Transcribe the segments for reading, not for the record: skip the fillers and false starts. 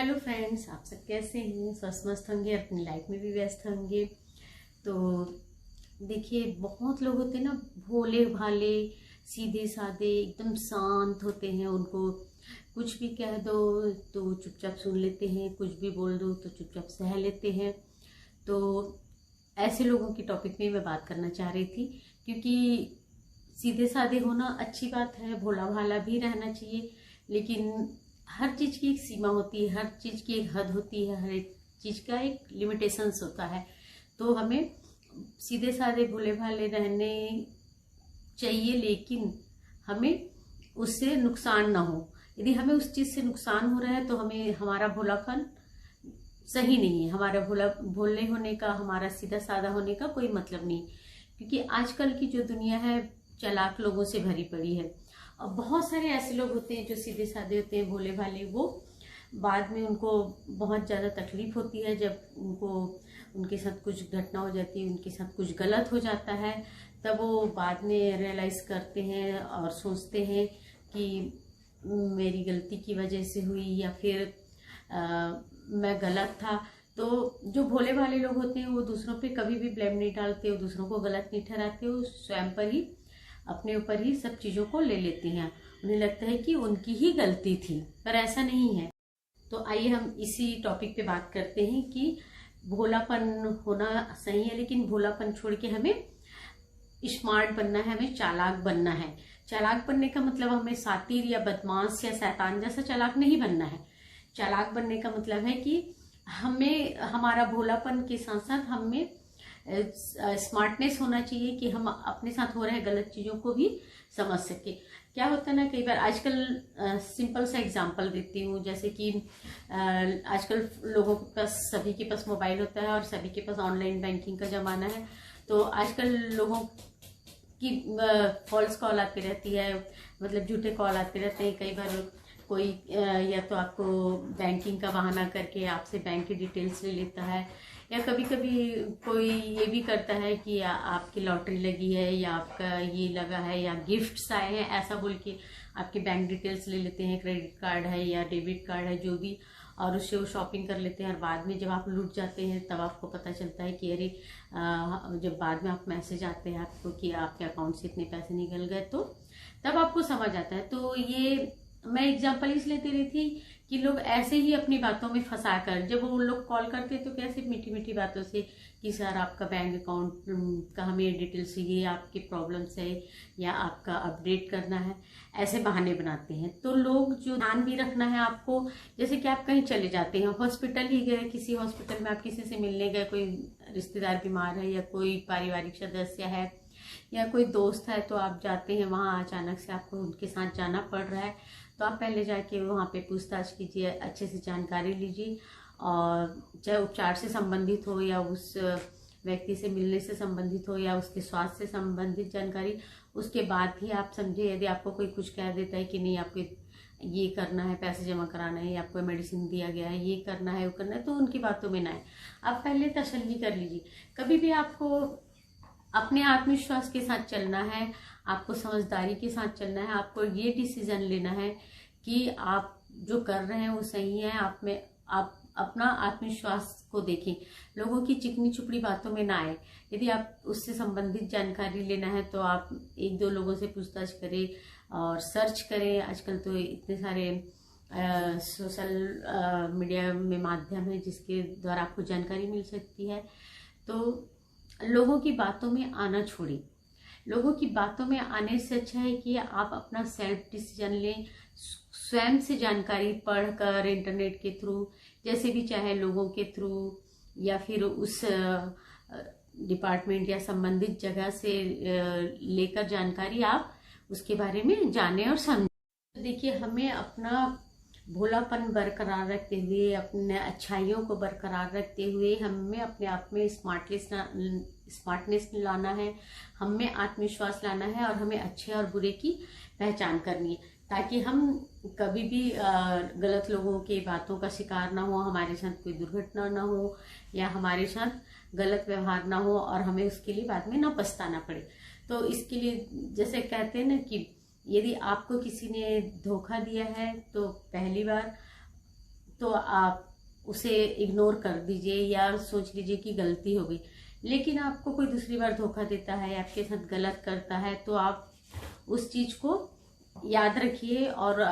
Hello friends, आप सब कैसे हैं? स्वस्थ मस्त होंगे, अपनी लाइफ में भी व्यस्त होंगे। तो देखिए, बहुत लोग होते हैं ना, भोले भाले, सीधे साधे, एकदम शांत होते हैं। उनको कुछ भी कह दो तो वो चुपचाप सुन लेते हैं, कुछ भी बोल दो तो चुपचाप सह लेते हैं। तो ऐसे लोगों की टॉपिक में मैं बात करना चाह रही थी, क्योंकि सीधे साधे होना अच्छी बात है, भोला भाला भी रहना चाहिए, लेकिन हर चीज की एक सीमा होती है, हर चीज की एक हद होती है, हर एक चीज का एक लिमिटेशंस होता है। तो हमें सीधे साधे भोले भाले रहने चाहिए, लेकिन हमें उससे नुकसान ना हो। यदि हमें उस चीज से नुकसान हो रहा है तो हमें, हमारा भोलापन सही नहीं है, हमारा भोले होने का, हमारा सीधा साधा होने का कोई मतलब नहीं। क्योंकि आजकल की जो दुनिया है चालाक लोगों से भरी पड़ी है। और बहुत सारे ऐसे लोग होते हैं जो सीधे साधे होते हैं, भोले भाले, वो बाद में उनको बहुत ज़्यादा तकलीफ होती है जब उनको, उनके साथ कुछ घटना हो जाती है, उनके साथ कुछ गलत हो जाता है, तब वो बाद में रियलाइज करते हैं और सोचते हैं कि मेरी गलती की वजह से हुई, या फिर मैं गलत था। तो जो भोले भाले लोग होते हैं वो दूसरों पे कभी भी ब्लेम नहीं डालते, वो दूसरों को गलत नहीं ठहराते, वो स्वयं पर ही, अपने ऊपर ही सब चीजों को ले लेते हैं। उन्हें लगता है कि उनकी ही गलती थी, पर ऐसा नहीं है। तो आइए हम इसी टॉपिक पे बात करते हैं कि भोलापन होना सही है, लेकिन भोलापन छोड़ के हमें स्मार्ट बनना है, हमें चालाक बनना है। चालाक बनने का मतलब हमें सातिर या बदमाश या शैतान जैसा चालाक नहीं बनना है। चालाक बनने का मतलब है कि हमें, हमारा भोलापन के साथ साथ हमें स्मार्टनेस होना चाहिए कि हम अपने साथ हो रहे गलत चीजों को भी समझ सके। क्या होता है ना, कई बार आजकल सिंपल सा एग्जांपल देती हूँ, जैसे कि आजकल लोगों के पास, सभी के पास मोबाइल होता है और सभी के पास ऑनलाइन बैंकिंग का जमाना है। तो आजकल लोगों की फॉल्स कॉल आती रहती है, मतलब झूठे कॉल आते रहते हैं। कई बार कोई या तो आपको बैंकिंग का बहाना करके आपसे बैंक की डिटेल्स ले लेता है, या कभी कभी कोई ये भी करता है कि आपकी लॉटरी लगी है, या आपका ये लगा है, या गिफ्ट्स आए हैं, ऐसा बोल के आपके बैंक डिटेल्स ले लेते हैं, क्रेडिट कार्ड है या डेबिट कार्ड है जो भी, और उससे वो शॉपिंग कर लेते हैं। और बाद में जब आप लूट जाते हैं तब आपको पता चलता है कि अरे, जब बाद में आप मैसेज आते हैं आपको कि आपके अकाउंट से इतने पैसे निकल गए, तो तब आपको समझ आता है। तो ये मैं एग्जांपल इसलिए दे रही थी कि लोग ऐसे ही अपनी बातों में फंसा कर, जब वो लोग कॉल करते तो कैसे मीठी मीठी बातों से कि सर आपका बैंक अकाउंट का हमें डिटेल्स चाहिए, आपकी प्रॉब्लम्स है या आपका अपडेट करना है, ऐसे बहाने बनाते हैं। तो लोग, जो ध्यान भी रखना है आपको, जैसे कि आप कहीं चले जाते हैं, हॉस्पिटल ही गए, किसी हॉस्पिटल में आप किसी से मिलने गए, कोई रिश्तेदार बीमार है या कोई पारिवारिक सदस्य है या कोई दोस्त है, तो आप जाते हैं वहाँ, अचानक से आपको उनके साथ जाना पड़ रहा है, तो आप पहले जाके वहाँ पे पूछताछ कीजिए, अच्छे से जानकारी लीजिए, और चाहे उपचार से संबंधित हो या उस व्यक्ति से मिलने से संबंधित हो या उसके स्वास्थ्य से संबंधित जानकारी, उसके बाद ही आप समझे। यदि आपको कोई कुछ कह देता है कि नहीं आपको ये करना है, पैसे जमा कराना है, या आपको मेडिसिन दिया गया है, ये करना है, वो करना है, तो उनकी बातों में ना आए। आप पहले तसल्ली कर लीजिए। कभी भी आपको अपने आत्मविश्वास के साथ चलना है, आपको समझदारी के साथ चलना है, आपको ये डिसीजन लेना है कि आप जो कर रहे हैं वो सही है। आप अपना आत्मविश्वास को देखें, लोगों की चिकनी चुपड़ी बातों में ना आए। यदि आप उससे संबंधित जानकारी लेना है तो आप एक दो लोगों से पूछताछ करें और सर्च करें। आजकल तो इतने सारे सोशल मीडिया में माध्यम है जिसके द्वारा आपको जानकारी मिल सकती है। तो लोगों की बातों में आना छोड़ें। लोगों की बातों में आने से अच्छा है कि आप अपना सेल्फ डिसीजन लें, स्वयं से जानकारी पढ़कर, इंटरनेट के थ्रू, जैसे भी चाहे, लोगों के थ्रू, या फिर उस डिपार्टमेंट या संबंधित जगह से लेकर जानकारी आप उसके बारे में जानें और समझें। देखिए, हमें अपना भोलापन बरकरार रखते हुए, अपने अच्छाइयों को बरकरार रखते हुए, हमें अपने आप में स्मार्टनेस लाना है, हमें आत्मविश्वास लाना है, और हमें अच्छे और बुरे की पहचान करनी है, ताकि हम कभी भी गलत लोगों की बातों का शिकार ना हो, हमारे साथ कोई दुर्घटना ना हो, या हमारे साथ गलत व्यवहार ना हो, और हमें उसके लिए बाद में ना पछताना पड़े। तो इसके लिए, जैसे कहते हैं ना कि यदि आपको किसी ने धोखा दिया है तो पहली बार तो आप उसे इग्नोर कर दीजिए या सोच लीजिए कि गलती हो गई। लेकिन आपको कोई दूसरी बार धोखा देता है, आपके साथ गलत करता है, तो आप उस चीज को याद रखिए और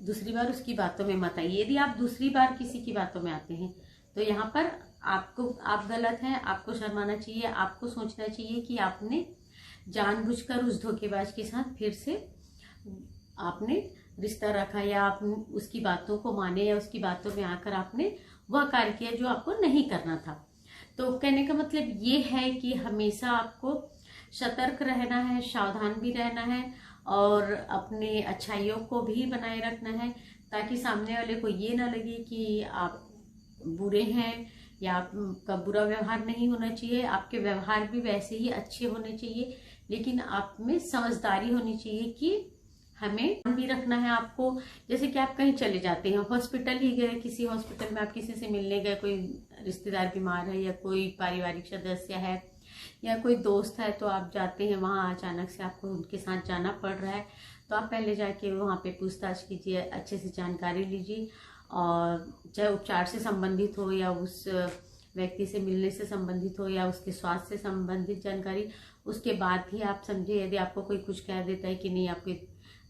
दूसरी बार उसकी बातों में मत आइए। यदि आप दूसरी बार किसी की बातों में आते हैं तो यहाँ पर आप गलत हैं, आपको शर्माना चाहिए, आपको सोचना चाहिए कि आपने जानबूझकर उस धोखेबाज के साथ फिर से आपने रिश्ता रखा, या आप उसकी बातों को माने, या उसकी बातों में आकर आपने वह कार्य किया जो आपको नहीं करना था। तो कहने का मतलब ये है कि हमेशा आपको सतर्क रहना है, सावधान भी रहना है और अपने अच्छाइयों को भी बनाए रखना है, ताकि सामने वाले को ये ना लगे कि आप बुरे हैं या आपका बुरा व्यवहार नहीं होना चाहिए। आपके व्यवहार भी वैसे ही अच्छे होने चाहिए, लेकिन आप में समझदारी होनी चाहिए कि हमें भी रखना है आपको। जैसे कि आप कहीं चले जाते हैं, हॉस्पिटल ही गए, किसी हॉस्पिटल में आप किसी से मिलने गए, कोई रिश्तेदार बीमार है या कोई पारिवारिक सदस्य है या कोई दोस्त है, तो आप जाते हैं वहाँ, अचानक से आपको उनके साथ जाना पड़ रहा है, तो आप पहले जाके वहाँ पे पूछताछ कीजिए, अच्छे से जानकारी लीजिए, और चाहे उपचार से संबंधित हो या उस व्यक्ति से मिलने से संबंधित हो या उसके स्वास्थ्य से संबंधित जानकारी, उसके बाद ही आप समझे। यदि आपको कोई कुछ कह देता है कि नहीं आपको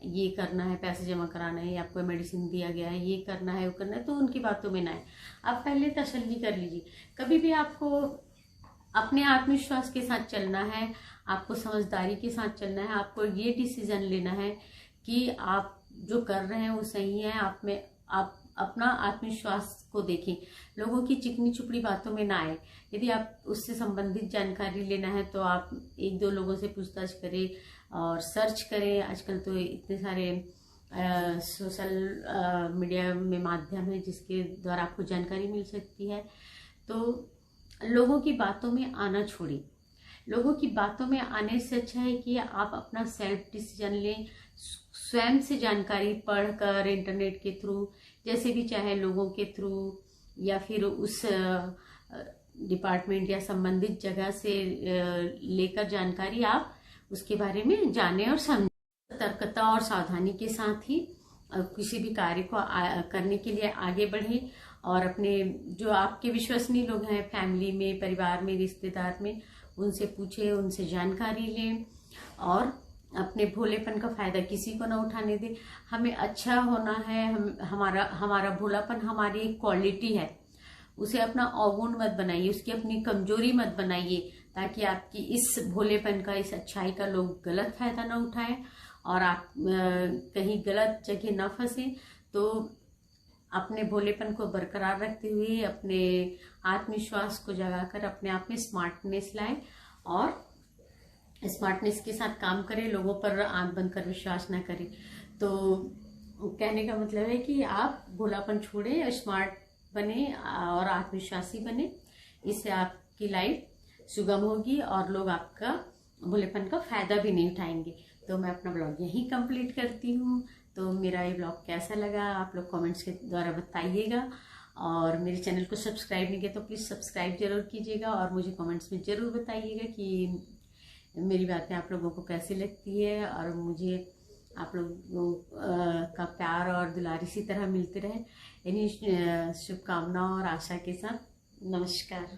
ये करना है, पैसे जमा कराना है, या आपको मेडिसिन दिया गया है, ये करना है, वो करना है, तो उनकी बातों में ना आए। आप पहले तसल्ली कर लीजिए। कभी भी आपको अपने आत्मविश्वास के साथ चलना है, आपको समझदारी के साथ चलना है, आपको ये डिसीजन लेना है कि आप जो कर रहे हैं वो सही है। आप अपना आत्मविश्वास को देखें, लोगों की चिकनी चुपड़ी बातों में ना आए। यदि आप उससे संबंधित जानकारी लेना है तो आप 1-2 लोगों से पूछताछ करें और सर्च करें। आजकल तो इतने सारे सोशल मीडिया में माध्यम है जिसके द्वारा आपको जानकारी मिल सकती है। तो लोगों की बातों में आना छोड़िए। लोगों की बातों में आने से अच्छा है कि आप अपना सेल्फ डिसीजन लें, स्वयं से जानकारी पढ़कर, इंटरनेट के थ्रू, जैसे भी चाहे, लोगों के थ्रू, या फिर उस डिपार्टमेंट या संबंधित जगह से लेकर जानकारी आप उसके बारे में जाने और समझें। सतर्कता और सावधानी के साथ ही किसी भी कार्य को करने के लिए आगे बढ़े, और अपने जो आपके विश्वसनीय लोग हैं, फैमिली में, परिवार में, रिश्तेदार में, उनसे पूछे, उनसे जानकारी लें और अपने भोलेपन का फायदा किसी को ना उठाने दें। हमें अच्छा होना है, हमारा भोलापन हमारी एक क्वालिटी है, उसे अपना अवगुण मत बनाइए, उसकी अपनी कमजोरी मत बनाइए, ताकि आपकी इस भोलेपन का, इस अच्छाई का लोग गलत फायदा ना उठाएं और आप कहीं गलत जगह ना फंसे। तो अपने भोलेपन को बरकरार रखते हुए अपने आत्मविश्वास को जगाकर अपने आप में स्मार्टनेस लाएं और स्मार्टनेस के साथ काम करें। लोगों पर आंख बंद कर विश्वास ना करें। तो कहने का मतलब है कि आप भोलापन छोड़े, स्मार्ट बने और आत्मविश्वासी बने। इससे आपकी लाइफ सुगम होगी और लोग आपका भोलेपन का फायदा भी नहीं उठाएंगे। तो मैं अपना ब्लॉग यहीं कंप्लीट करती हूँ। तो मेरा ये ब्लॉग कैसा लगा आप लोग कमेंट्स के द्वारा बताइएगा, और मेरे चैनल को सब्सक्राइब नहीं किया तो प्लीज़ सब्सक्राइब जरूर कीजिएगा, और मुझे कमेंट्स में ज़रूर बताइएगा कि मेरी बातें आप लोगों को कैसी लगती है, और मुझे आप लोगों का प्यार और दुलार इसी तरह मिलते रहे। इन्हीं शुभकामनाओं और आशा के साथ नमस्कार।